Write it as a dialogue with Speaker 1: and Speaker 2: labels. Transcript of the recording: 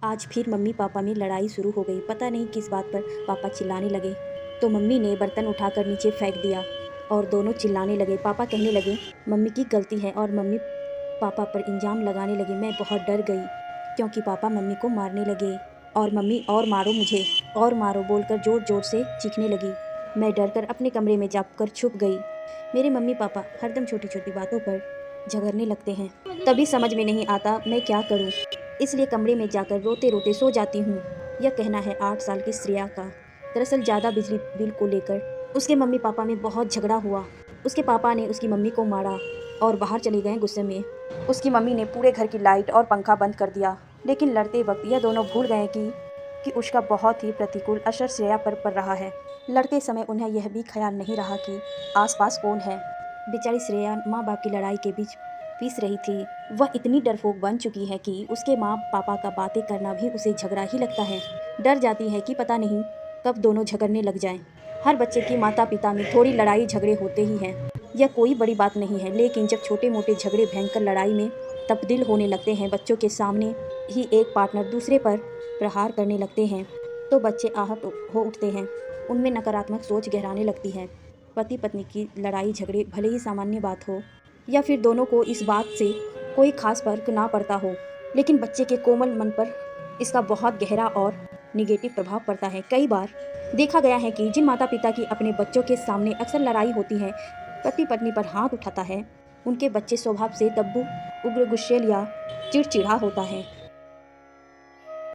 Speaker 1: आज फिर mummy papa में लड़ाई शुरू हो गई। पता नहीं किस बात पर पापा चिल्लाने लगे। तो मम्मी ने बर्तन उठाकर नीचे फेंक दिया और दोनों चिल्लाने लगे। पापा कहने लगे मम्मी की गलती है और मम्मी पापा पर इल्ज़ाम लगाने लगी। मैं बहुत डर गई क्योंकि पापा मम्मी को मारने लगे और मम्मी और मारो मुझे और मारो बोलकर ज़ोर ज़ोर से चीखने लगी। मैं डरकर अपने कमरे में जाकर छुप गई। मेरे मम्मी पापा हरदम छोटी छोटी बातों पर झगड़ने लगते हैं। तभी समझ में नहीं आता मैं क्या करूं। इसलिए कमरे में जाकर रोते रोते सो जाती हूँ। यह कहना है 8 साल की श्रेया का। दरअसल ज़्यादा बिजली बिल को लेकर उसके मम्मी पापा में बहुत झगड़ा हुआ। उसके पापा ने उसकी मम्मी को मारा और बाहर चले गए गुस्से में। उसकी मम्मी ने पूरे घर की लाइट और पंखा बंद कर दिया। लेकिन लड़ते वक्त यह दोनों भूल गए कि उसका बहुत ही प्रतिकूल असर श्रेया पर पड़ रहा है। लड़ते समय उन्हें यह भी ख्याल नहीं रहा कि आसपास कौन है। बेचारी श्रेया माँ बाप की लड़ाई के बीच पीस रही थी। वह इतनी डरपोक बन चुकी है कि उसके माँ पापा का बातें करना भी उसे झगड़ा ही लगता है। डर जाती है कि पता नहीं कब दोनों झगड़ने लग जाएं। हर बच्चे के माता पिता में थोड़ी लड़ाई झगड़े होते ही हैं। यह कोई बड़ी बात नहीं है, लेकिन जब छोटे मोटे झगड़े भयंकर लड़ाई में तब्दील होने लगते हैं, बच्चों के सामने ही एक पार्टनर दूसरे पर प्रहार करने लगते हैं, तो बच्चे आहत हो उठते हैं। उनमें नकारात्मक सोच गहराने लगती है। पति पत्नी की लड़ाई झगड़े भले ही सामान्य बात हो या फिर दोनों को इस बात से कोई खास फर्क ना पड़ता हो, लेकिन बच्चे के कोमल मन पर इसका बहुत गहरा और निगेटिव प्रभाव पड़ता है। कई बार देखा गया है कि जिन माता पिता की अपने बच्चों के सामने अक्सर लड़ाई होती है, पति पत्नी पर हाथ उठाता है, उनके बच्चे स्वभाव से दब्बू, उग्र, गुस्सैल या चिड़चिड़ा होता है।